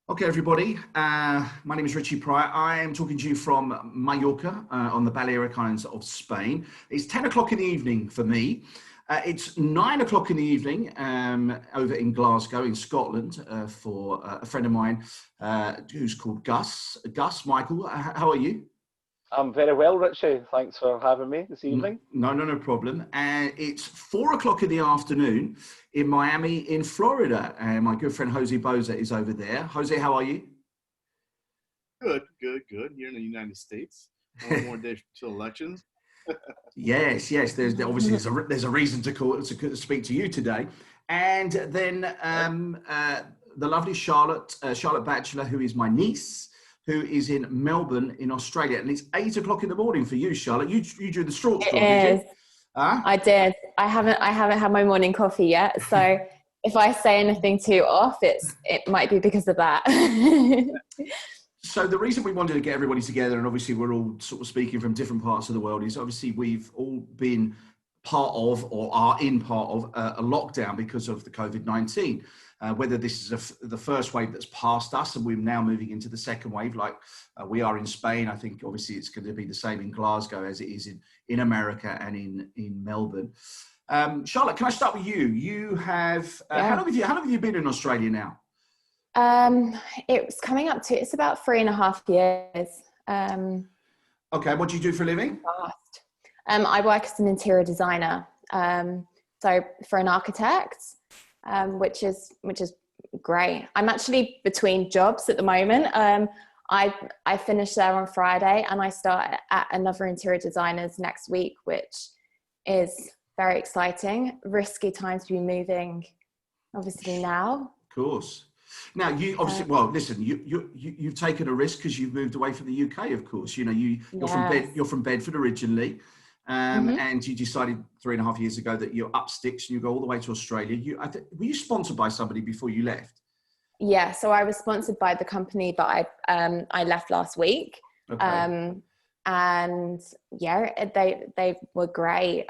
Okay, everybody. My name is Richie Pryor. I am talking to you from Mallorca on the Balearic Islands of Spain. It's 10 o'clock in the evening for me. It's 9 o'clock in the evening over in Glasgow in Scotland for a friend of mine who's called Gus. Gus, Michael, how are you? I'm very well, Richie. Thanks for having me this evening. No problem. And it's 4 o'clock in the afternoon in Miami, in Florida. And my good friend Jose Boza is over there. Jose, how are you? Good. Here in the United States. One more day to elections. Yes. There's obviously there's a reason to speak to you today. And then the lovely Charlotte Batchelor, who is my niece, who is in Melbourne in Australia, and it's 8 o'clock in the morning for you, Charlotte. You drew the straw, did you? Huh? I did. I haven't had my morning coffee yet, so if I say anything too off, it might be because of that. So the reason we wanted to get everybody together, and obviously we're all sort of speaking from different parts of the world, is obviously we've all been part of or are in part of a lockdown because of the COVID-19. Whether this is the first wave that's passed us and we're now moving into the second wave, like we are in Spain. I think obviously it's going to be the same in Glasgow as it is in America and in Melbourne. Charlotte, can I start with you? You have how long have you been in Australia now? It's about 3.5 years. Okay, what do you do for a living? I work as an interior designer, so for an architect, which is great. I'm actually between jobs at the moment. I finish there on Friday, and I start at another interior designer's next week, which is very exciting. Risky time to be moving, obviously now. Of course. Now, you obviously, listen, you've taken a risk because you've moved away from the UK, of course. You know, you're from Bedford originally, and you decided 3.5 years ago that you're up sticks and you go all the way to Australia. Were you sponsored by somebody before you left? Yeah, so I was sponsored by the company, but I left last week. Okay. And yeah, they were great.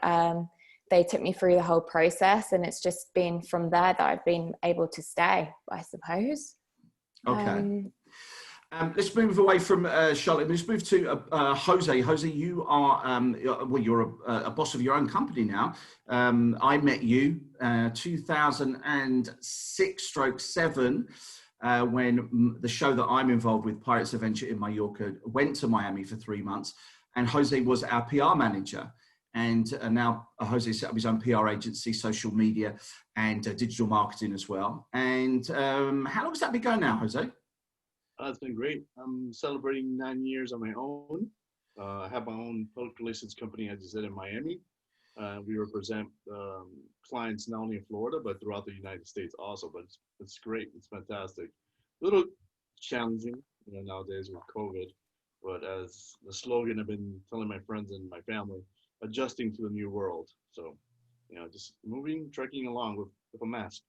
They took me through the whole process, and it's just been from there that I've been able to stay, I suppose. Okay. Let's move away from Charlotte. Let's move to Jose. Jose, you are, you're a boss of your own company now. I met you 2006/7 when the show that I'm involved with, Pirates Adventure in Mallorca, went to Miami for 3 months, and Jose was our PR manager. And now Jose set up his own PR agency, social media, and digital marketing as well. And how long has that been going now, Jose? It's been great. I'm celebrating 9 years on my own. I have my own public relations company, as you said, in Miami. We represent clients not only in Florida, but throughout the United States also. But it's great. It's fantastic. A little challenging, nowadays with COVID. But as the slogan I've been telling my friends and my family, adjusting to the new world. So, just trekking along with a mask.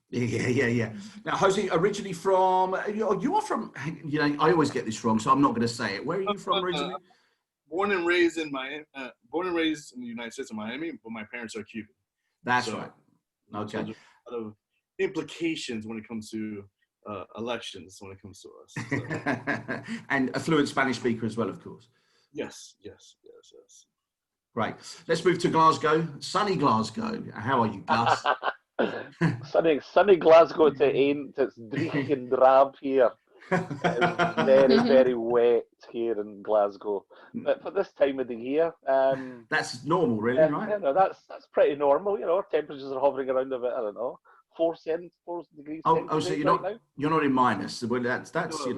Yeah. Now, Jose, originally from, you are from, I always get this wrong, so I'm not going to say it. Where are you from originally? Born and raised in Miami, born and raised in the United States of Miami, but my parents are Cuban. That's right. Okay. So there's a lot of implications when it comes to elections, when it comes to us. So. And a fluent Spanish speaker as well, of course. Yes. Right. Let's move to Glasgow. Sunny Glasgow. How are you, Gus? sunny Glasgow to ain't. It's dreary and drab here. It's very, very wet here in Glasgow. But for this time of the year, that's normal, really, right? That's pretty normal. Temperatures are hovering around about, I don't know, 4 degrees. Oh, so you're not in minus. Well, that's positive.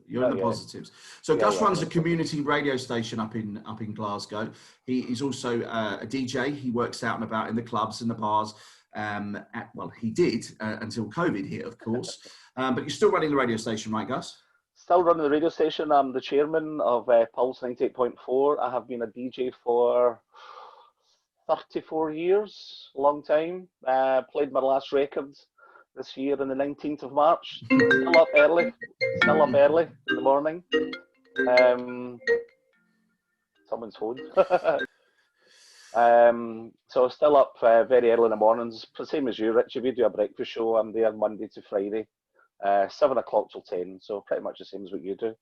You're in the positives. So Gus runs a community radio station up in Glasgow. He's also a DJ. He works out and about in the clubs and the bars. He did until COVID hit, of course. But you're still running the radio station, right, Gus? Still running the radio station. I'm the chairman of Pulse 98.4. I have been a DJ for 34 years, a long time. Played my last record this year on the 19th of March. Still up early in the morning. Someone's phone. So still up very early in the mornings, same as you, Richie. We do a breakfast show. I'm there Monday to Friday 7 o'clock till 10, so pretty much the same as what you do.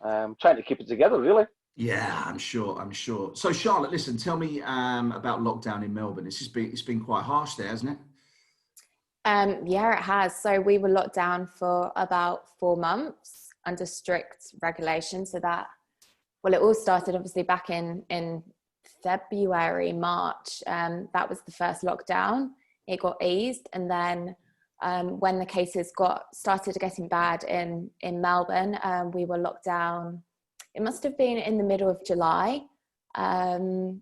Trying to keep it together, really. Yeah, I'm sure. I'm sure. So, Charlotte, listen, tell me about lockdown in Melbourne. It's been quite harsh there, hasn't it? Yeah, it has. So we were locked down for about 4 months under strict regulation. So that, well, it all started obviously back in February, March. That was the first lockdown. It got eased, and then when the cases started getting bad in Melbourne, we were locked down. It must have been in the middle of July, and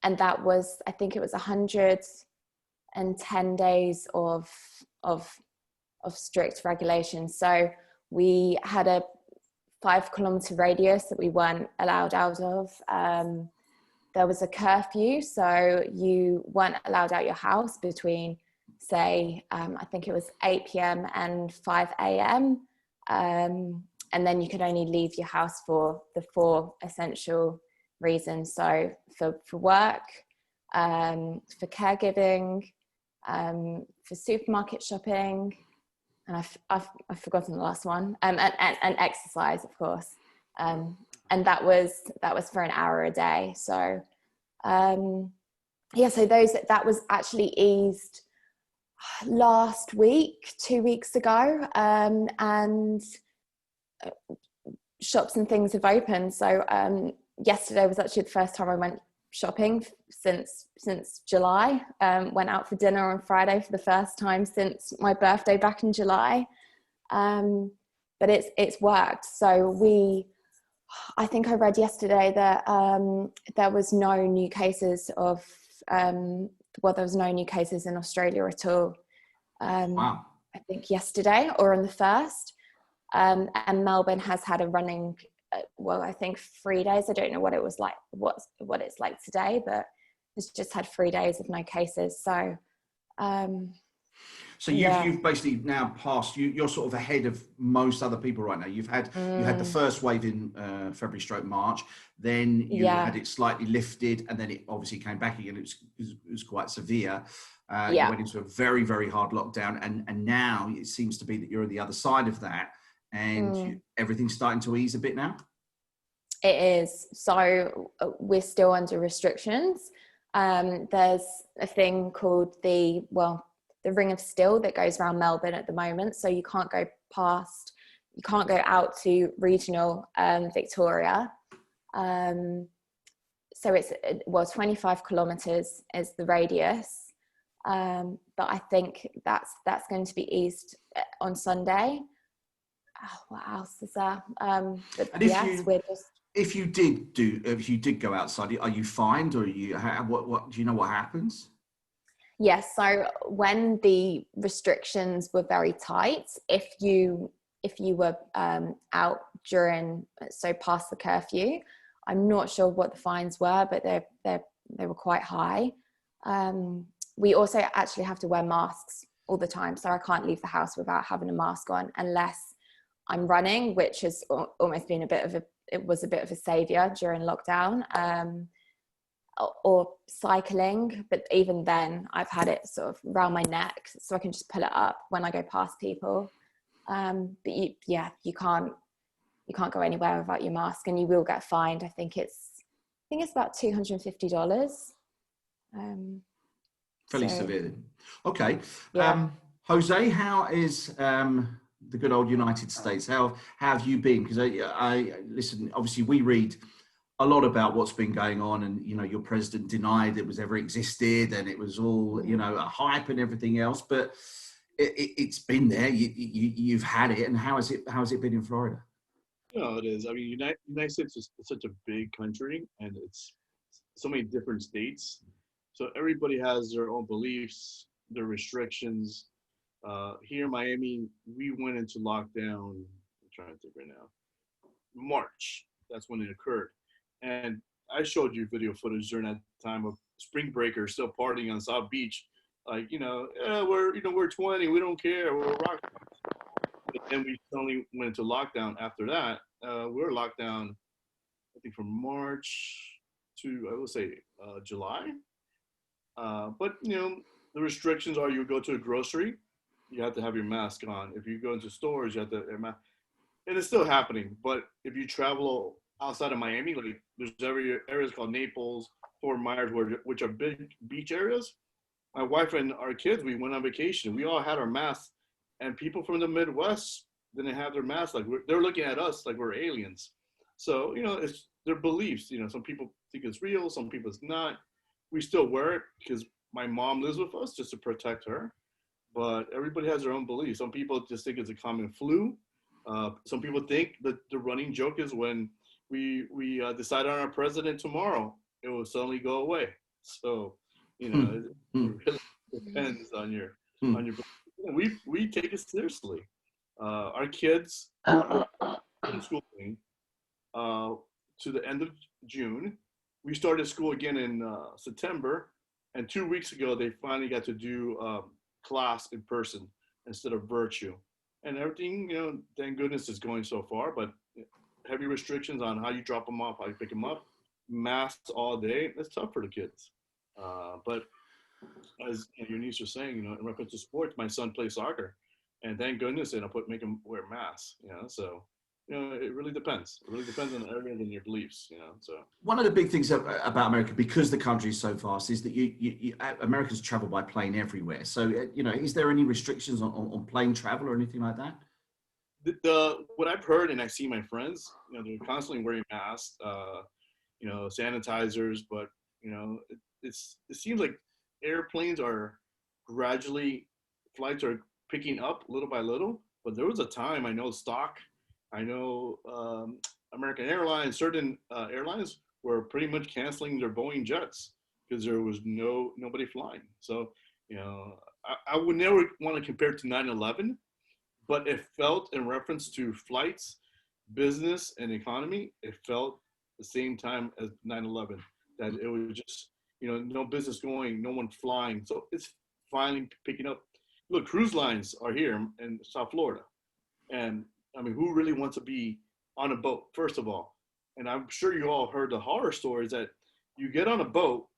that was, I think it was 110 days of strict regulation. So we had a 5-kilometer radius that we weren't allowed out of. There was a curfew, so you weren't allowed out your house between, say, I think it was 8 p.m. and 5 a.m. And then you could only leave your house for the 4 essential reasons. So for work, for caregiving, for supermarket shopping, and I've forgotten the last one, and exercise, of course. And that was for an hour a day. So so that was actually eased last week, 2 weeks ago, and shops and things have opened. So yesterday was actually the first time I went shopping since July. Went out for dinner on Friday for the first time since my birthday back in July. But it's worked. So I think I read yesterday that there was no new cases there was no new cases in Australia at all. Wow. I think yesterday or on the 1st. And Melbourne has had a running, I think 3 days. I don't know what it was like, what it's like today, but it's just had 3 days of no cases. So, you've basically now passed. You're sort of ahead of most other people right now. You had the first wave in February/March. Then you had it slightly lifted, and then it obviously came back again. It was quite severe. You went into a very, very hard lockdown, and now it seems to be that you're on the other side of that, and everything's starting to ease a bit now. It is. So we're still under restrictions. There's a thing called the Ring of Steel that goes around Melbourne at the moment. So you can't go out to regional Victoria. So it's 25 kilometers is the radius. But I think that's going to be eased on Sunday. Oh, what else is there? If you did go outside, are you fined, or what do you know what happens? Yes. So when the restrictions were very tight, if you were out during, so past the curfew, I'm not sure what the fines were, but they were quite high. We also actually have to wear masks all the time, so I can't leave the house without having a mask on unless I'm running, which has almost been it was a bit of a savior during lockdown. Or cycling, but even then I've had it sort of around my neck, so I can just pull it up when I go past people. But you can't go anywhere without your mask, and you will get fined. I think it's about $250. Fairly severe. Okay. Yeah. Jose, how is the good old United States? How have you been? Because I listen, obviously we read a lot about what's been going on, and your president denied it was ever existed, and it was all a hype and everything else, but it's been there. You've had it, and how has it been in Florida? It is. I mean, United States is such a big country, and it's so many different states, so everybody has their own beliefs, their restrictions. Here in Miami, we went into lockdown, I'm trying to think right now, March. That's when it occurred. And I showed you video footage during that time of spring breakers still partying on South Beach. Like, we're 20, we don't care, we're rock. But then we suddenly went into lockdown after that. We were locked down, I think, from March to, I would say, July. But, the restrictions are you go to a grocery, you have to have your mask on. If you go into stores, you have to have mask. And it's still happening. But if you travel outside of Miami, like there's areas called Naples, Fort Myers, which are big beach areas. My wife and our kids, we went on vacation. We all had our masks, and people from the Midwest didn't have their masks. Like they're looking at us like we're aliens. So it's their beliefs. Some people think it's real, some people it's not. We still wear it because my mom lives with us just to protect her. But everybody has their own beliefs. Some people just think it's a common flu. Some people think that the running joke is when we decide on our president tomorrow, it will suddenly go away. So it really depends on your we take it seriously. Our kids schooling to the end of June. We started school again in September, and 2 weeks ago they finally got to do class in person instead of virtual. And everything, thank goodness, is going so far. But heavy restrictions on how you drop them off, how you pick them up, masks all day. It's tough for the kids. But as your niece was saying, in reference to sports, my son plays soccer, and thank goodness they don't make him wear masks. So it really depends. It really depends on everything and your beliefs. So one of the big things about America, because the country is so vast, is that you Americans travel by plane everywhere. So is there any restrictions on plane travel or anything like that? What I've heard and I see my friends, they're constantly wearing masks, sanitizers, but it seems like airplanes are flights are picking up little by little. But there was a time, I know American Airlines, certain airlines were pretty much canceling their Boeing jets because there was nobody flying. So I would never want to compare it to 9/11, but it felt, in reference to flights, business, and economy, it felt the same time as 9/11, that it was just no business going, no one flying. So it's finally picking up. Look, cruise lines are here in South Florida, and I mean, who really wants to be on a boat, first of all? And I'm sure you all heard the horror stories that you get on a boat,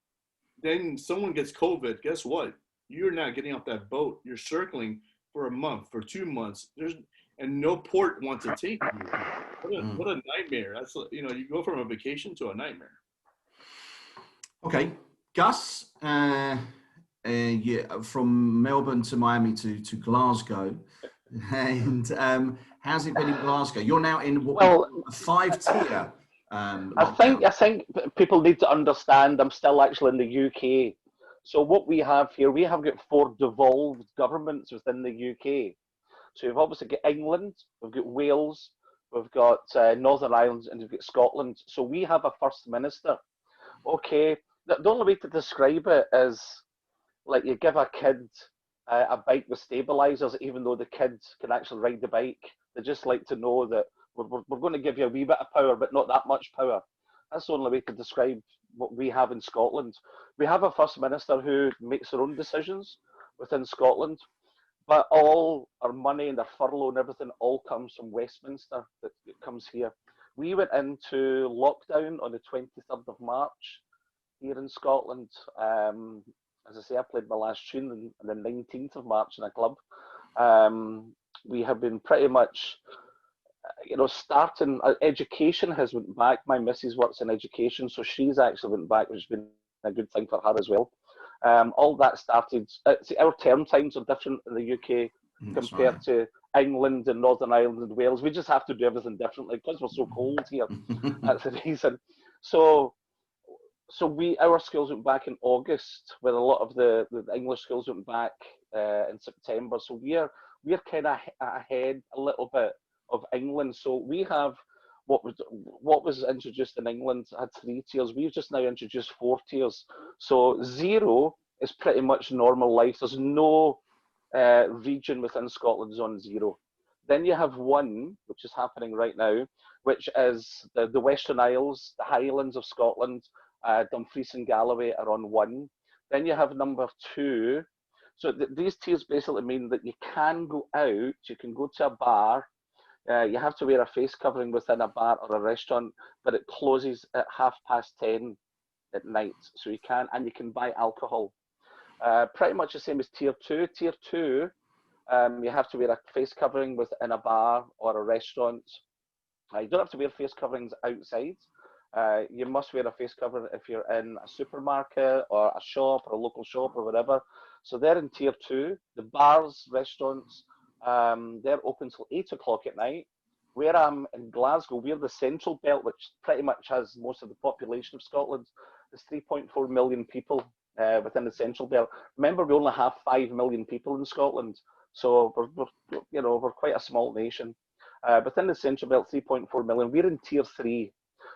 then someone gets COVID. Guess what? You're not getting off that boat. You're circling for a month, for 2 months. And no port wants to take you. What a nightmare. That's you go from a vacation to a nightmare. Okay, Gus, from Melbourne to Miami to Glasgow. And how's it been in Glasgow? You're now in a 5-tier. I think people need to understand I'm still actually in the UK. So what we have here, we have got 4 devolved governments within the UK. So we've obviously got England, we've got Wales, we've got Northern Ireland, and we've got Scotland. So we have a First Minister. Okay, the only way to describe it is like you give a kid a bike with stabilizers, even though the kids can actually ride the bike. They just like to know that we're going to give you a wee bit of power, but not that much power. That's the only way to describe what we have in Scotland. We have a First Minister who makes their own decisions within Scotland, but all our money and their furlough and everything all comes from Westminster. That comes here. We went into lockdown on the 23rd of March here in Scotland. As I say, I played my last tune on the 19th of March in a club. We have been pretty much, starting. Education has went back. My missus works in education, so she's actually went back, which has been a good thing for her as well. All that started. See, our term times are different in the UK compared to England and Northern Ireland and Wales. We just have to do everything differently because we're so cold here. That's the reason. So our schools went back in August, where a lot of the English schools went back in September. So we're kind of ahead a little bit of England. So we have what was introduced in England had 3 tiers. We've just now introduced 4 tiers. So 0 is pretty much normal life. There's no region within Scotland is on 0. Then you have 1, which is happening right now, which is the Western Isles, the Highlands of Scotland. Dumfries and Galloway are on 1. Then you have number 2. So these tiers basically mean that you can go out, you can go to a bar, you have to wear a face covering within a bar or a restaurant, but it closes at 10:30 at night. So you can buy alcohol. Pretty much the same as tier 2. Tier 2 You have to wear a face covering within a bar or a restaurant. You don't have to wear face coverings outside. You must wear a face covering if you're in a supermarket or a shop or a local shop or whatever. So they're in tier 2. The bars, restaurants, they're open till 8 o'clock at night. Where I'm in Glasgow, we're the central belt, which pretty much has most of the population of Scotland. There's 3.4 million people within the central belt. Remember, we only have 5 million people in Scotland, so we're quite a small nation. Within the central belt, 3.4 million. We're in tier 3.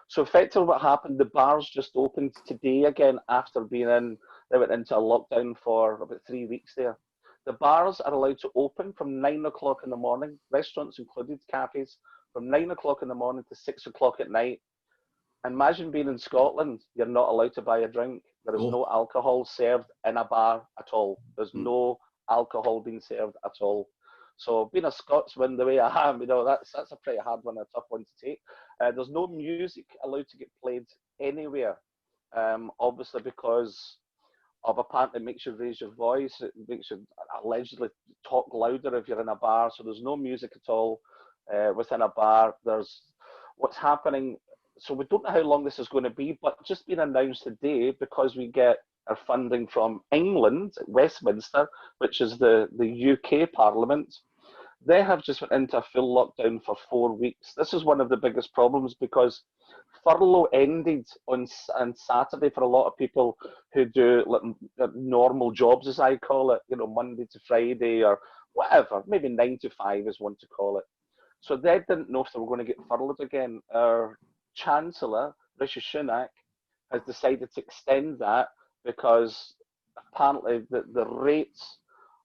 So effectively what happened, the bars just opened today again after being in, they went into a lockdown for about 3 weeks there. The bars are allowed to open from 9 o'clock in the morning, restaurants included, cafes, from 9 o'clock in the morning to 6 o'clock at night. Imagine being in Scotland, you're not allowed to buy a drink. There is no alcohol served in a bar at all. There's no alcohol being served at all. So being a Scotsman the way I am, that's a pretty hard one, a tough one to take. There's no music allowed to get played anywhere, obviously because of apparently it makes you raise your voice, it makes you allegedly talk louder if you're in a bar. So there's no music at all within a bar. There's what's happening. So we don't know how long this is going to be, but just been announced today because we get our funding from England, Westminster, which is the UK Parliament. They have just went into a full lockdown for 4 weeks. This is one of the biggest problems because furlough ended on Saturday for a lot of people who do normal jobs, as I call it, Monday to Friday or whatever, maybe 9 to 5 is one to call it. So they didn't know if they were going to get furloughed again. Our Chancellor, Richie, has decided to extend that because apparently the rates,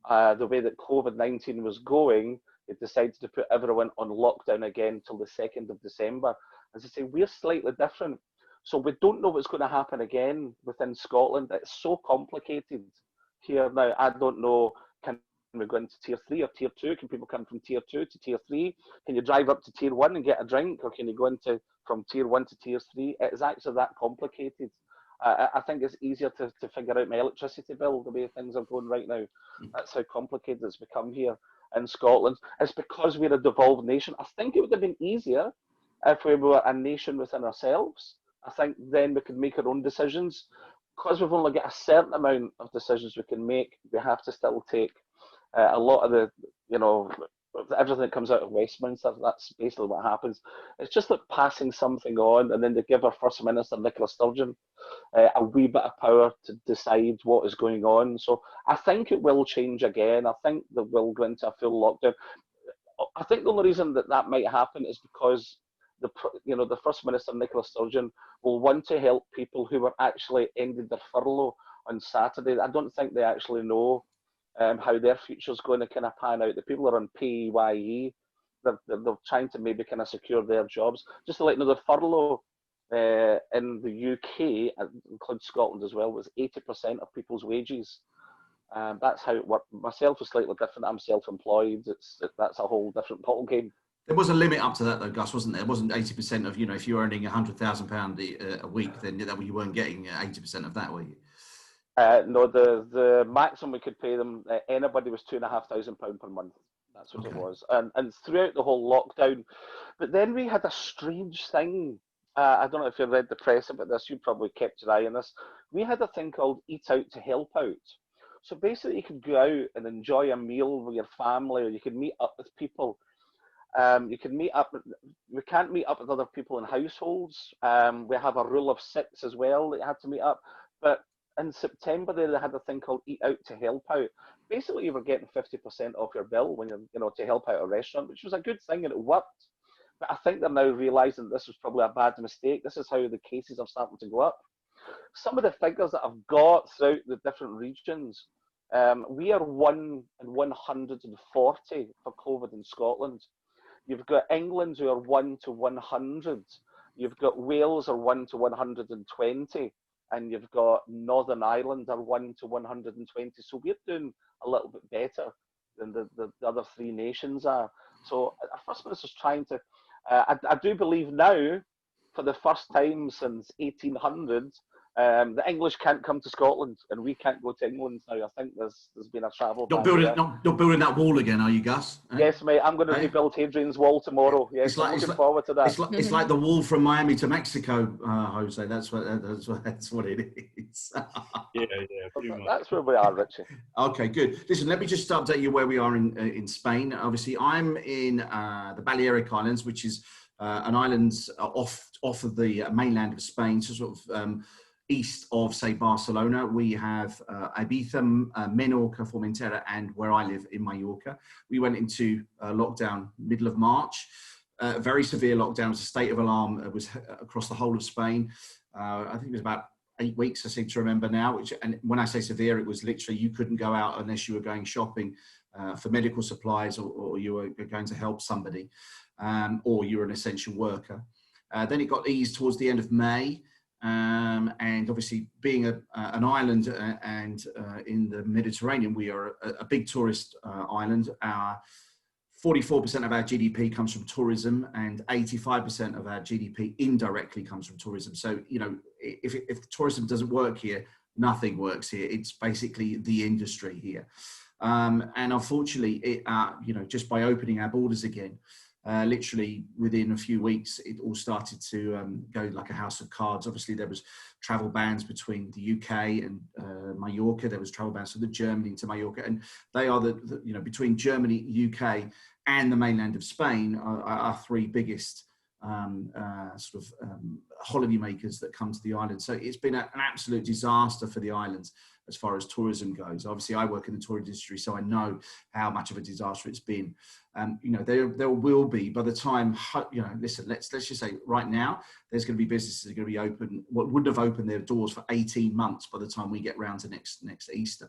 the way that COVID-19 was going, it decided to put everyone on lockdown again till the 2nd of December. As I say, we're slightly different. So we don't know what's going to happen again within Scotland. It's so complicated here now. I don't know, can we go into tier 3 or tier 2? Can people come from tier 2 to tier 3? Can you drive up to tier 1 and get a drink? Or can you go into from tier 1 to tier 3? It's actually that complicated. I think it's easier to figure out my electricity bill the way things are going right now. That's how complicated it's become here in Scotland. It's because we're a devolved nation. I think it would have been easier if we were a nation within ourselves. I think then we could make our own decisions. Because we've only got a certain amount of decisions we can make, we have to still take a lot of the, everything that comes out of Westminster. That's basically what happens. It's just like passing something on, and then they give our First Minister, Nicola Sturgeon, a wee bit of power to decide what is going on. So I think it will change again. I think they will go into a full lockdown. I think the only reason that might happen is because the First Minister, Nicola Sturgeon, will want to help people who were actually ended their furlough on Saturday. I don't think they actually know how their future is going to kind of pan out. The people are on PAYE. They're trying to maybe kind of secure their jobs. Just to let you know, the furlough in the UK, includes Scotland as well, was 80% of people's wages. That's how it worked. Myself is slightly different. I'm self-employed. That's a whole different ball game. There was a limit up to that though, Gus, wasn't there? It wasn't 80% of, if you're earning £100,000 a week, then you weren't getting 80% of that, were you? No, the maximum we could pay them, anybody, was £2,500 per month. That's what it was. And throughout the whole lockdown. But then we had a strange thing. I don't know if you read the press about this. You probably kept your eye on this. We had a thing called Eat Out to Help Out. So basically you could go out and enjoy a meal with your family, or you could meet up with people. You can meet up. We can't meet up with other people in households. We have a rule of 6 as well that you had to meet up. But in September, they had a thing called Eat Out to Help Out. Basically, you were getting 50% off your bill when you're, to help out a restaurant, which was a good thing and it worked. But I think they're now realising this was probably a bad mistake. This is how the cases are starting to go up. Some of the figures that I've got throughout the different regions, we are 1 in 140 for COVID in Scotland. You've got England, who are 1 to 100. You've got Wales, are 1 to 120. And you've got Northern Ireland, are 1 to 120. So we're doing a little bit better than the other 3 nations are. So our First Minister's trying to, I do believe now, for the first time since 1800, The English can't come to Scotland, and we can't go to England now. I think there's been a travel ban. Not building that wall again, are you, Gus? Yes, mate. I'm going to rebuild Hadrian's Wall tomorrow. Yes, I'm looking forward to that. It's like the wall from Miami to Mexico, Jose. That's what it is. Yeah, pretty much. That's where we are, Richie. Okay, good. Listen, let me just update you where we are in Spain. Obviously, I'm in the Balearic Islands, which is an island off of the mainland of Spain, so sort of east of, say, Barcelona. We have Ibiza, Menorca, Formentera, and where I live in Mallorca. We went into lockdown middle of March. Very severe lockdown. It was a state of alarm. It was across the whole of Spain. I think it was about 8 weeks, I seem to remember now. And when I say severe, it was literally you couldn't go out unless you were going shopping for medical supplies, or you were going to help somebody, or you were an essential worker. Then it got eased towards the end of May. And obviously, being an island and in the Mediterranean, we are a big tourist island. 44% of our GDP comes from tourism, and 85% of our GDP indirectly comes from tourism. So, you know, if tourism doesn't work here, nothing works here. It's basically the industry here. And unfortunately, you know, just by opening our borders again, literally within a few weeks, it all started to go like a house of cards. Obviously, there was travel bans between the UK and Mallorca. There was travel bans from Germany to Mallorca, and they are the you know, between Germany, UK, and the mainland of Spain are our three biggest holiday makers that come to the island. So it's been an absolute disaster for the islands as far as tourism goes. Obviously, I work in the tourism industry, so I know how much of a disaster it's been. You know, there will be, by the time, you know, listen, let's just say right now, there's going to be businesses that are going to be open, what wouldn't have opened their doors for 18 months by the time we get round to next Easter.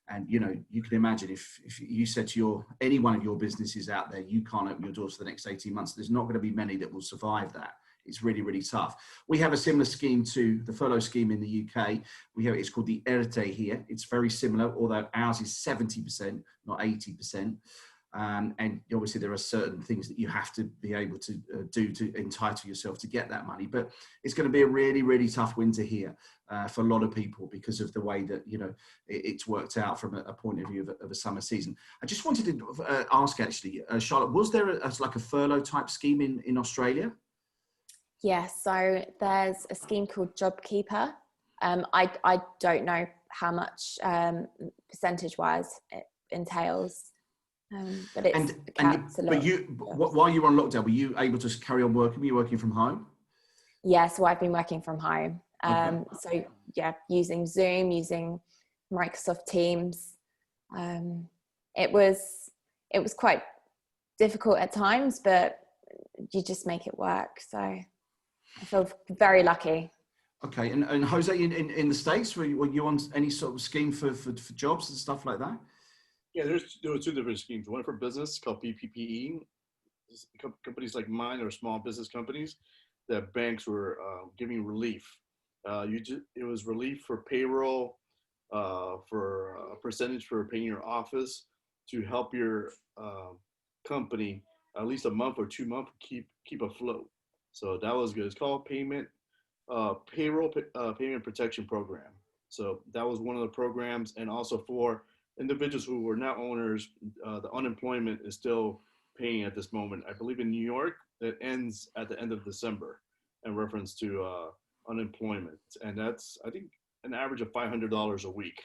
And, you know, you can imagine if you said to any one of your businesses out there, you can't open your doors for the next 18 months, there's not going to be many that will survive that. It's really, really tough. We have a similar scheme to the furlough scheme in the UK. It's called the ERTE here. It's very similar, although ours is 70%, not 80%. And obviously there are certain things that you have to be able to do to entitle yourself to get that money. But it's going to be a really, really tough winter here for a lot of people because of the way that, you know, it's worked out from a point of view of a summer season. I just wanted to ask, actually, Charlotte, was there like a furlough type scheme in Australia? Yeah, so there's a scheme called JobKeeper. I don't know how much percentage-wise it entails, but it's capped a lot. But while you were on lockdown, were you able to carry on working? Were you working from home? Yeah, so I've been working from home. Okay. So yeah, using Zoom, using Microsoft Teams. It was quite difficult at times, but you just make it work. So I feel very lucky. Okay, and Jose, in the States, were you on any sort of scheme for jobs and stuff like that? Yeah, there were two different schemes. One for business called PPPE. Companies like mine are small business companies that banks were giving relief. It was relief for payroll, for a percentage for paying your office to help your company at least a month or 2 months keep afloat. So that was good. It's called Payroll Payment Protection Program. So that was one of the programs, and also for individuals who were not owners, the unemployment is still paying at this moment. I believe in New York, it ends at the end of December in reference to unemployment. And that's, I think, an average of $500 a week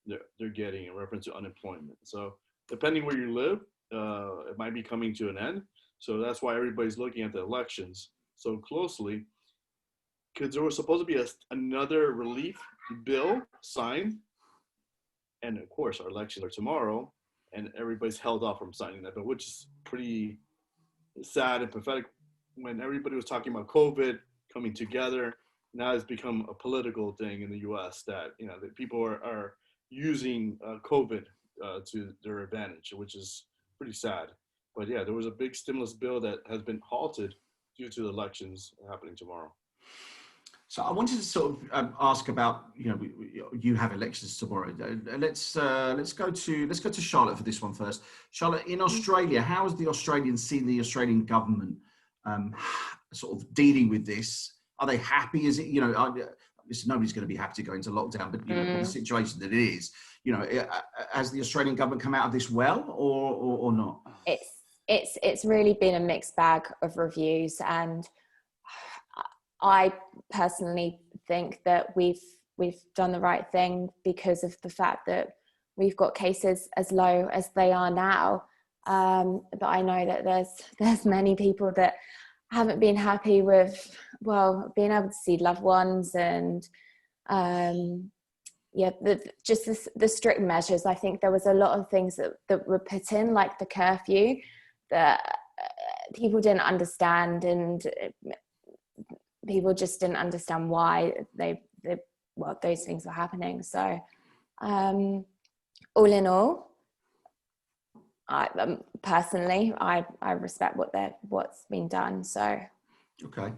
they're getting in reference to unemployment. So depending where you live, it might be coming to an end. So that's why everybody's looking at the elections so closely, because there was supposed to be another relief bill signed. And of course, our elections are tomorrow, and everybody's held off from signing that bill, which is pretty sad and pathetic. When everybody was talking about COVID coming together, now it's become a political thing in the U.S. that, you know, that people are using COVID to their advantage, which is pretty sad. But yeah, there was a big stimulus bill that has been halted due to the elections happening tomorrow. So I wanted to sort of ask about, you know, you have elections tomorrow. Let's go to Charlotte for this one first. Charlotte, in Australia, how has the Australians seen the Australian government sort of dealing with this? Are they happy? Is it, you know, listen, nobody's going to be happy to go into lockdown, but you know, the situation that it is, you know, has the Australian government come out of this well, or not? It's really been a mixed bag of reviews, and I personally think that we've done the right thing because of the fact that we've got cases as low as they are now. But I know that there's many people that haven't been happy with, well, being able to see loved ones, and the strict measures. I think there was a lot of things that were put in, like the curfew, that people didn't understand, and people just didn't understand why those things were happening. So all in all, I personally respect what's been done. So okay,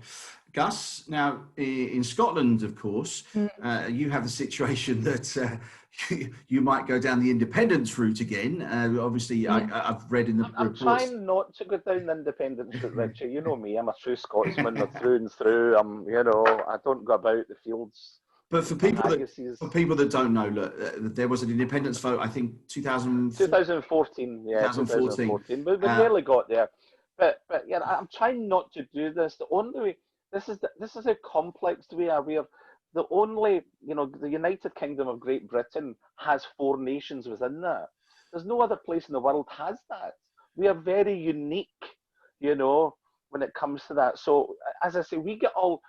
Gus, now in Scotland, of course, you have the situation that you might go down the independence route again. Obviously, I've read in the reports. I'm trying not to go down the independence route, Richie. You know me, I'm a true Scotsman through and through. You know, I don't go about the fields. But for people that don't know, look, there was an independence vote, I think 2014, yeah, 2014. But we barely got there. But yeah, I'm trying not to do this. The only way, this is how complex we are. We are the only, you know, the United Kingdom of Great Britain has 4 nations within that. There's no other place in the world has that. We are very unique, you know, when it comes to that. So as I say, we get all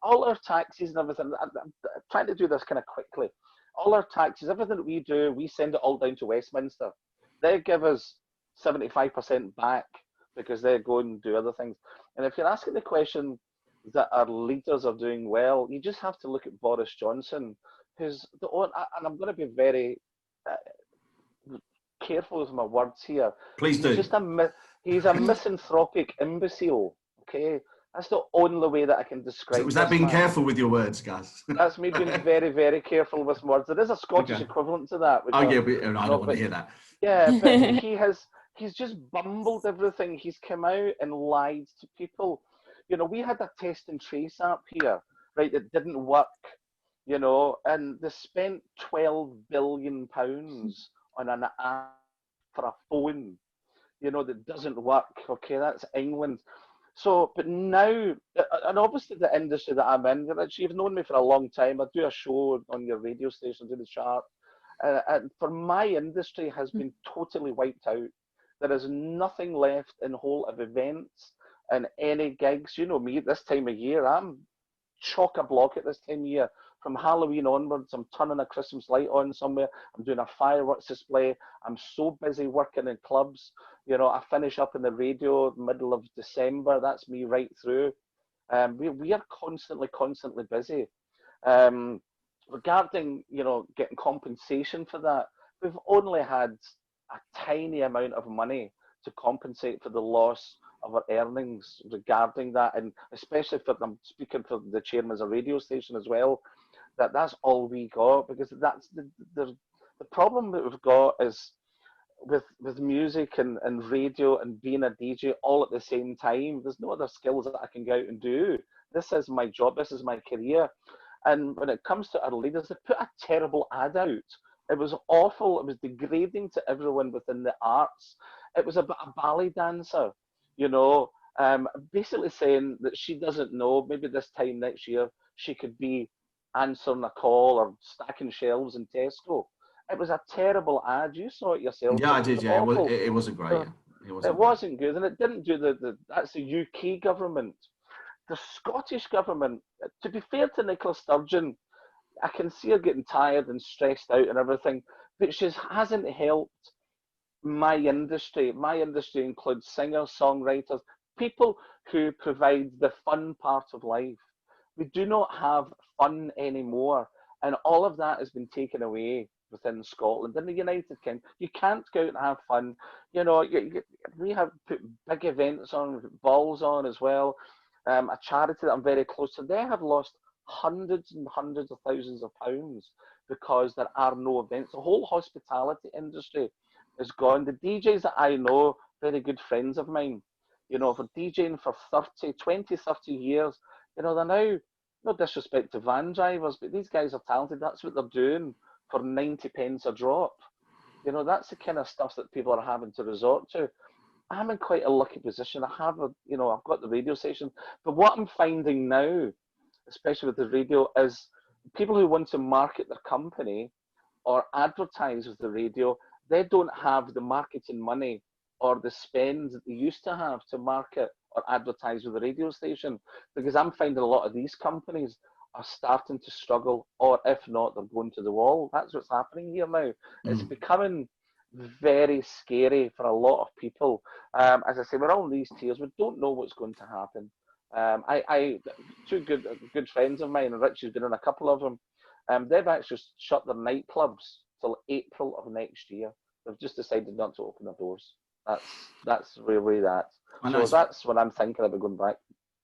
our taxes and everything. I'm trying to do this kind of quickly. All our taxes, everything that we do, we send it all down to Westminster. They give us 75% back because they go and do other things. And if you're asking the question that our leaders are doing well, you just have to look at Boris Johnson, who's and I'm going to be very careful with my words here. Please do. He's a misanthropic imbecile. Okay, that's the only way that I can describe. So was that being careful with your words, Gus? That's me being very, very careful with words. There is a Scottish equivalent to that. I don't want to hear that. Yeah, but he's just bumbled everything. He's come out and lied to people. You know, we had a test and trace app here, right, that didn't work, you know, and they spent £12 billion on an app for a phone, you know, that doesn't work. Okay, that's England. So, but now, and obviously the industry that I'm in, Richie, you've known me for a long time. I do a show on your radio station, do the chart. And for my industry has been totally wiped out. There is nothing left in the whole of events and any gigs. You know me, this time of year, I'm chock-a-block at this time of year. From Halloween onwards, I'm turning a Christmas light on somewhere. I'm doing a fireworks display. I'm so busy working in clubs. You know, I finish up in the radio middle of December. That's me right through. We are constantly busy. Regarding, you know, getting compensation for that, we've only had a tiny amount of money to compensate for the loss of our earnings regarding that, and especially for, I'm speaking for the chairman of a radio station as well, that's all we got, because that's the problem that we've got is with music and radio and being a DJ all at the same time. There's no other skills that I can go out and do. This is my job, this is my career. And when it comes to our leaders, they put a terrible ad out. It was awful. It was degrading to everyone within the arts. It was about a ballet dancer, you know, basically saying that she doesn't know, maybe this time next year, she could be answering a call or stacking shelves in Tesco. It was a terrible ad. You saw it yourself. Yeah, I did. Yeah, it wasn't great. It wasn't good, and it didn't do that's the UK government. The Scottish government, to be fair to Nicola Sturgeon, I can see her getting tired and stressed out and everything, but she hasn't helped my industry. My industry includes singers, songwriters, people who provide the fun part of life. We do not have fun anymore, and all of that has been taken away within Scotland. In the United Kingdom, you can't go out and have fun. You know, we have put big events on, balls on as well. A charity that I'm very close to, they have lost hundreds and hundreds of thousands of pounds because there are no events. The whole hospitality industry is gone. The DJs that I know, very good friends of mine, you know, for DJing for 30 years, you know, they're now no disrespect to van drivers, but these guys are talented. That's what they're doing for 90 pence a drop. You know, that's the kind of stuff that people are having to resort to. I'm in quite a lucky position. I have I've got the radio station. But what I'm finding now, especially with the radio, is people who want to market their company or advertise with the radio, they don't have the marketing money or the spend that they used to have to market or advertise with the radio station. Because I'm finding a lot of these companies are starting to struggle, or if not, they're going to the wall. That's what's happening here now. It's becoming very scary for a lot of people. As I say, we're all in these tiers. We don't know what's going to happen. Two good friends of mine, and Richie's been in a couple of them. They've actually shut their nightclubs till April of next year. They've just decided not to open their doors. That's really that. So that's what I'm thinking about going back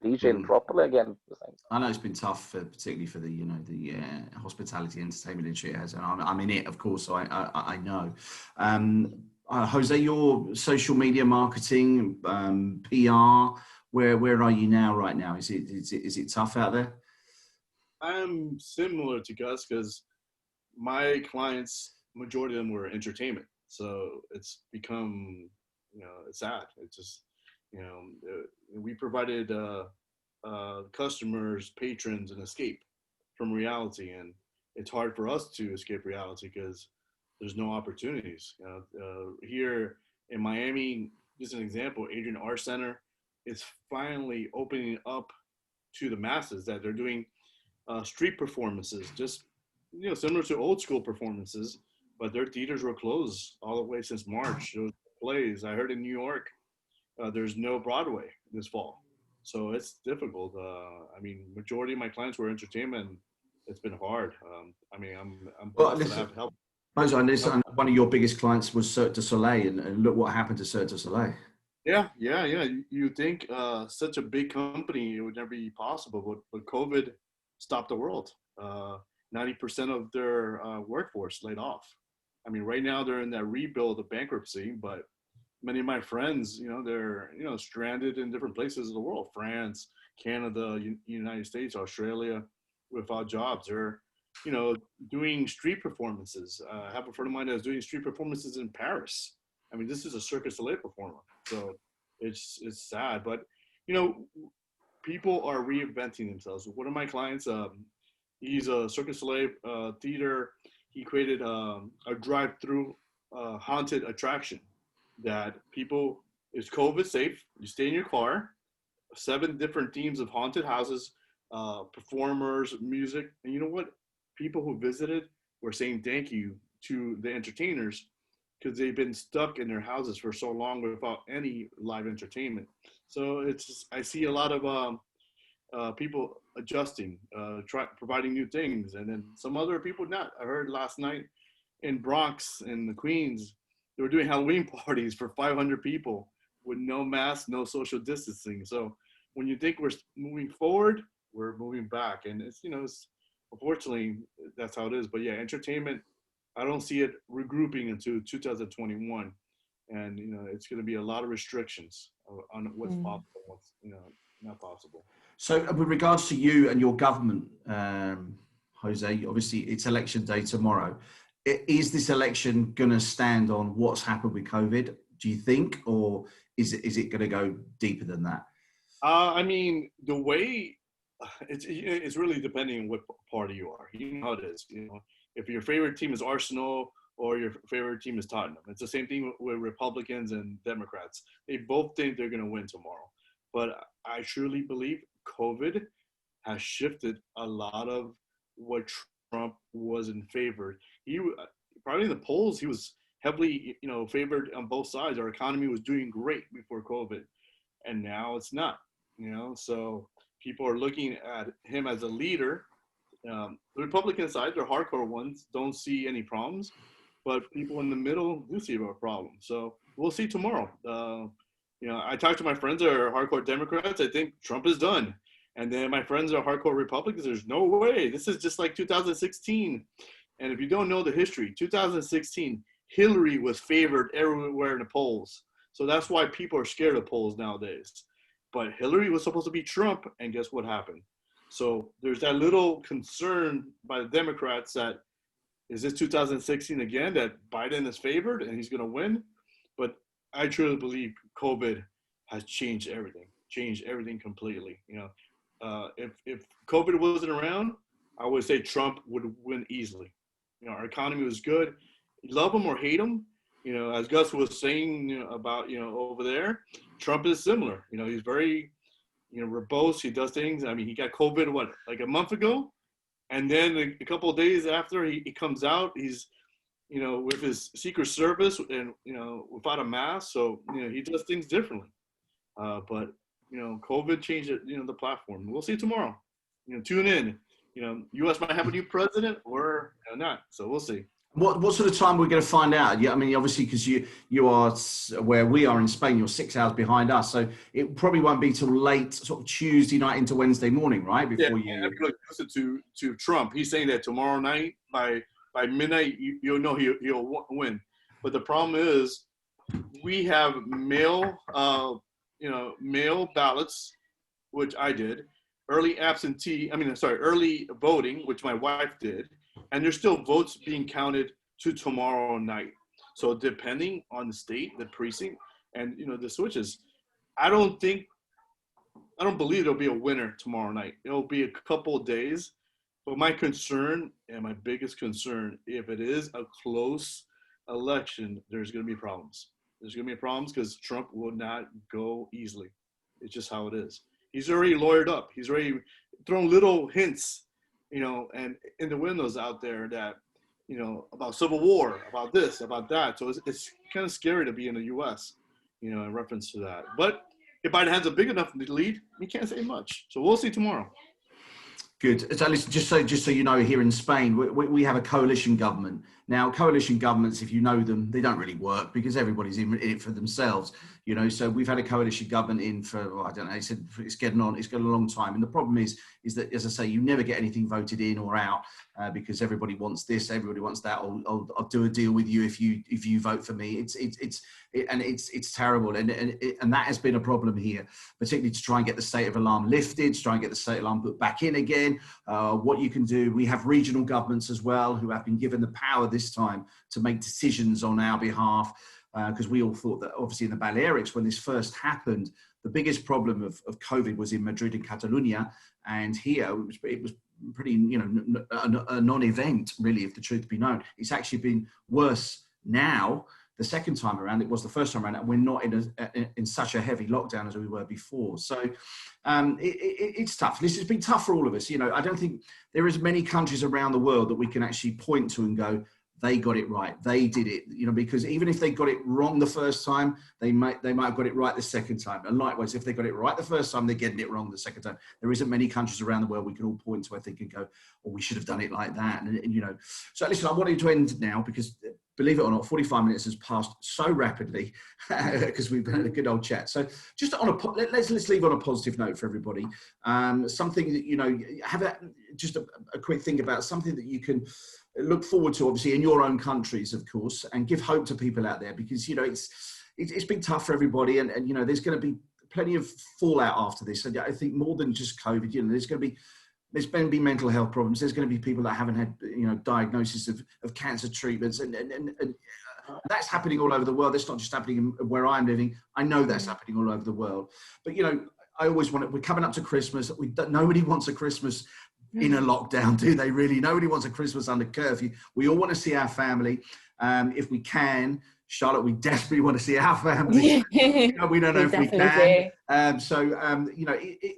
DJing properly again. I know it's been tough, particularly for the hospitality entertainment industry, and I'm in it, of course. So I know. Jose, your social media marketing, PR, where are you now? Right now, is it tough out there? I'm similar to Gus because my clients, majority of them were entertainment, so it's become it's sad. It's just we provided customers, patrons, an escape from reality, and it's hard for us to escape reality because there's no opportunities. Here in Miami, just an example, Adrian Art Center is finally opening up to the masses, that they're doing street performances, just similar to old school performances, but their theaters were closed all the way since March. Those plays, I heard in New York, there's no Broadway this fall, so it's difficult. I mean, majority of my clients were entertainment. It's been hard. I'm blessed to have help. Boza, one of your biggest clients was Cirque du Soleil, and look what happened to Cirque du Soleil. Yeah. You think such a big company, it would never be possible, but COVID stopped the world. 90% of their workforce laid off. I mean, right now they're in that rebuild of bankruptcy, but many of my friends, they're, stranded in different places of the world, France, Canada, United States, Australia, without jobs. They're, doing street performances. I have a friend of mine that's doing street performances in Paris. I mean, this is a Cirque du Soleil performer. So it's sad, but, people are reinventing themselves. One of my clients, he's a Cirque du Soleil theater. He created a drive-through haunted attraction that people, is COVID safe. You stay in your car, 7 different themes of haunted houses, performers, music. And you know what? People who visited were saying thank you to the entertainers because they've been stuck in their houses for so long without any live entertainment. So I see a lot of people adjusting, providing new things, and then some other people not. I heard last night in Bronx, in the Queens, they were doing Halloween parties for 500 people with no mask, no social distancing. So when you think we're moving forward, we're moving back, and it's unfortunately that's how it is. But yeah, entertainment, I don't see it regrouping into 2021, and it's going to be a lot of restrictions on what's possible, what's not possible. So with regards to you and your government, Jose, obviously it's election day tomorrow. Is this election going to stand on what's happened with COVID, do you think, or is it going to go deeper than that? I mean, the way it's really depending on what party you are. You know how it is. If your favorite team is Arsenal or your favorite team is Tottenham, it's the same thing with Republicans and Democrats. They both think they're going to win tomorrow. But I truly believe COVID has shifted a lot of what Trump was in favor. He probably in the polls, he was heavily, favored on both sides. Our economy was doing great before COVID, and now it's not. So people are looking at him as a leader. The Republican side, the hardcore ones, don't see any problems, but people in the middle do see a problem. So we'll see tomorrow. I talked to my friends that are hardcore Democrats. I think Trump is done. And then my friends are hardcore Republicans. There's no way. This is just like 2016. And if you don't know the history, 2016, Hillary was favored everywhere in the polls. So that's why people are scared of polls nowadays. But Hillary was supposed to be Trump, and guess what happened? So there's that little concern by the Democrats that is this 2016 again that Biden is favored and he's going to win? But I truly believe COVID has changed everything completely. If COVID wasn't around, I would say Trump would win easily. Our economy was good. Love him or hate him, as Gus was saying about over there, Trump is similar. He's very verbose. He does things. I mean, he got COVID like a month ago, and then a couple of days after he comes out, he's with his Secret Service and without a mask. So he does things differently. But COVID changed the platform. We'll see tomorrow. Tune in. U.S. might have a new president or not. So we'll see. What sort of time we're going to find out? Yeah, I mean, obviously, because you are where we are in Spain, you're 6 hours behind us, so it probably won't be till late, sort of Tuesday night into Wednesday morning, right? Before you listen to Trump. He's saying that tomorrow night by midnight, you'll know he'll win. But the problem is, we have mail ballots, which I did, early voting, which my wife did. And there's still votes being counted to tomorrow night. So depending on the state, the precinct, and the switches, I don't believe there'll be a winner tomorrow night. It'll be a couple of days. But my concern, and my biggest concern, if it is a close election, there's going to be problems. There's going to be problems because Trump will not go easily. It's just how it is. He's already lawyered up. He's already thrown little hints, and in the windows out there that, about civil war, about this, about that. So it's kind of scary to be in the U.S., in reference to that. But if Biden has a big enough lead, he can't say much. So we'll see tomorrow. Good. So listen, just so you know, here in Spain, we have a coalition government. Now, coalition governments, if you know them, they don't really work because everybody's in it for themselves. So we've had a coalition government in for, I don't know, it's getting on, it's got a long time. And the problem is that, as I say, you never get anything voted in or out because everybody wants this, everybody wants that. I'll do a deal with you if you vote for me. It's terrible. And that has been a problem here, particularly to try and get the state of alarm lifted, to try and get the state of alarm put back in again. What you can do, we have regional governments as well who have been given the power this time to make decisions on our behalf. Because we all thought that obviously in the Balearics, when this first happened, the biggest problem of COVID was in Madrid and Catalonia. And here it was pretty, a non-event, really, if the truth be known. It's actually been worse now, the second time around. It was the first time around. And we're not in such a heavy lockdown as we were before. So it's tough. This has been tough for all of us. I don't think there is many countries around the world that we can actually point to and go, they got it right. They did it, because even if they got it wrong the first time, they might have got it right the second time. And likewise, if they got it right the first time, they're getting it wrong the second time. There isn't many countries around the world we can all point to, I think, and go, oh, we should have done it like that. And So listen, I wanted to end now because, believe it or not, 45 minutes has passed so rapidly because we've had a good old chat. So just let's leave on a positive note for everybody. Something that, have a quick think about, something that you can look forward to, obviously, in your own countries, of course, and give hope to people out there because, it's been tough for everybody. And there's going to be plenty of fallout after this. And I think more than just COVID, there's going to be mental health problems. There's going to be people that haven't had, diagnosis of cancer treatments. And that's happening all over the world. That's not just happening where I'm living. I know that's happening all over the world. But, I always we're coming up to Christmas. Nobody wants a Christmas in a lockdown, do they really? Nobody wants a Christmas under curfew. We all want to see our family. If we can, Charlotte, we desperately want to see our family. We don't know if we can.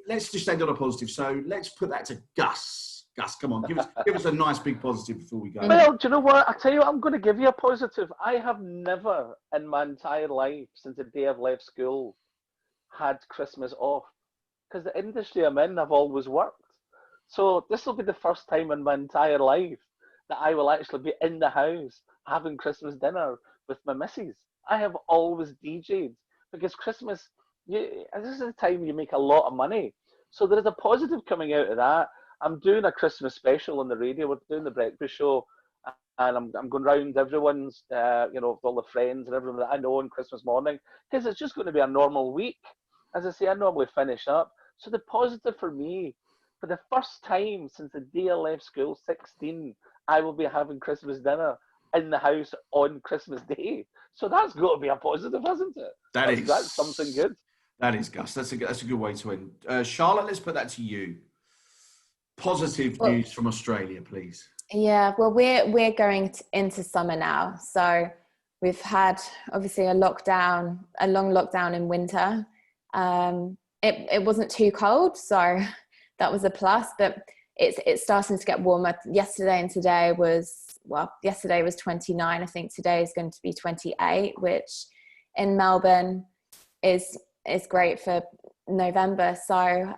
Let's just end on a positive. So let's put that to Gus. Gus, come on, give us a nice big positive before we go. Well, do you know what? I tell you what, I'm going to give you a positive. I have never in my entire life, since the day I've left school, had Christmas off. Because the industry I'm in, I've always worked. So this will be the first time in my entire life that I will actually be in the house having Christmas dinner with my missus. I have always DJ'd because Christmas, this is the time you make a lot of money. So there is a positive coming out of that. I'm doing a Christmas special on the radio. We're doing the breakfast show, and I'm going round everyone's, with all the friends and everyone that I know on Christmas morning because it's just going to be a normal week. As I say, I normally finish up. So the positive for me for the first time since the day I left school, 16, I will be having Christmas dinner in the house on Christmas Day. So that's got to be a positive, hasn't it? That's something good. That is, Gus. That's a good way to end. Charlotte, let's put that to you. Positive news from Australia, please. Yeah, well, we're going into summer now, so we've had obviously a long lockdown in winter. It wasn't too cold, so that was a plus, but it's starting to get warmer. Yesterday and today yesterday was 29. I think today is going to be 28, which in Melbourne is great for November. So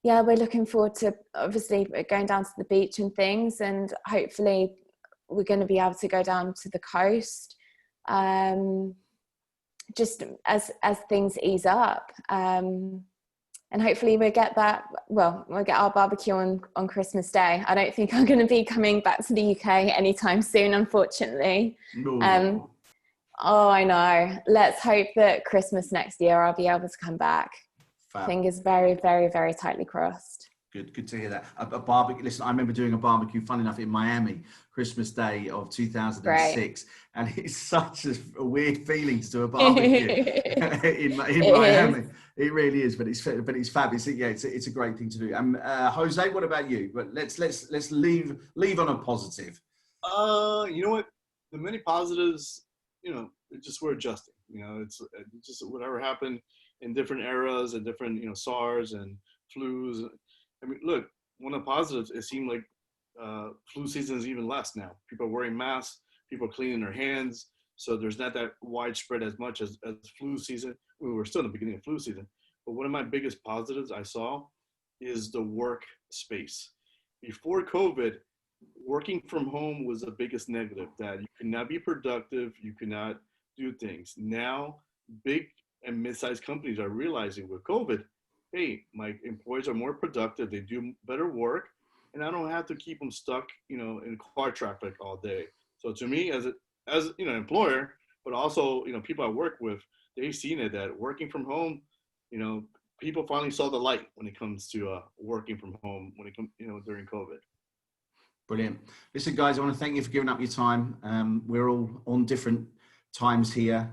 yeah, we're looking forward to obviously going down to the beach and things, and hopefully we're going to be able to go down to the coast just as things ease up. And hopefully we'll get our barbecue on Christmas Day. I don't think I'm going to be coming back to the UK anytime soon, unfortunately. No. Oh, I know. Let's hope that Christmas next year I'll be able to come back. Fab. Fingers very, very, very tightly crossed. Good to hear that. A barbecue. Listen, I remember doing a barbecue, fun enough, in Miami, Christmas Day of 2006. Great. And it's such a weird feeling to do a barbecue in Miami. It really is, but it's fabulous. Yeah, it's a great thing to do. Jose, what about you? But let's leave on a positive. You know what? The many positives, it's just we're adjusting. It's just whatever happened in different eras and different, SARS and flus. I mean, look, one of the positives, it seemed like flu season is even less now. People are wearing masks, people are cleaning their hands. So there's not that widespread as much as flu season. We were still in the beginning of flu season. But one of my biggest positives I saw is the work space. Before COVID, working from home was the biggest negative, that you could not be productive, you could not do things. Now, big and mid-sized companies are realizing with COVID, hey, my employees are more productive, they do better work, and I don't have to keep them stuck, in car traffic all day. So to me, as employer, but also, people I work with, they've seen it that working from home, people finally saw the light when it comes to working from home when it comes, during COVID. Brilliant. Listen, guys, I want to thank you for giving up your time. We're all on different times here.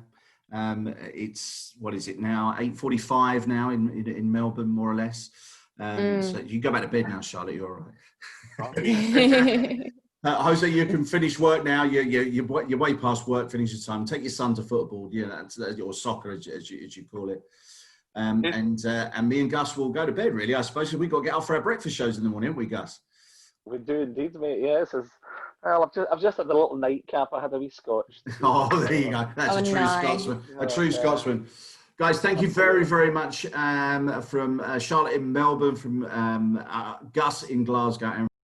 It's, what is it now? 8:45 now in Melbourne, more or less. So you can go back to bed now, Charlotte. You're all right. Jose, you can finish work now. You're way past work finishing time. Take your son to football, or soccer, as you call it. And me and Gus will go to bed, really. I suppose we've got to get up for our breakfast shows in the morning, haven't we, Gus? We do indeed, mate. Yes. I've just had a little nightcap. I had a wee scotch. Oh, there you go. That's a true Scotsman. A true Scotsman. Guys, thank you very, very much from Charlotte in Melbourne, from Gus in Glasgow, and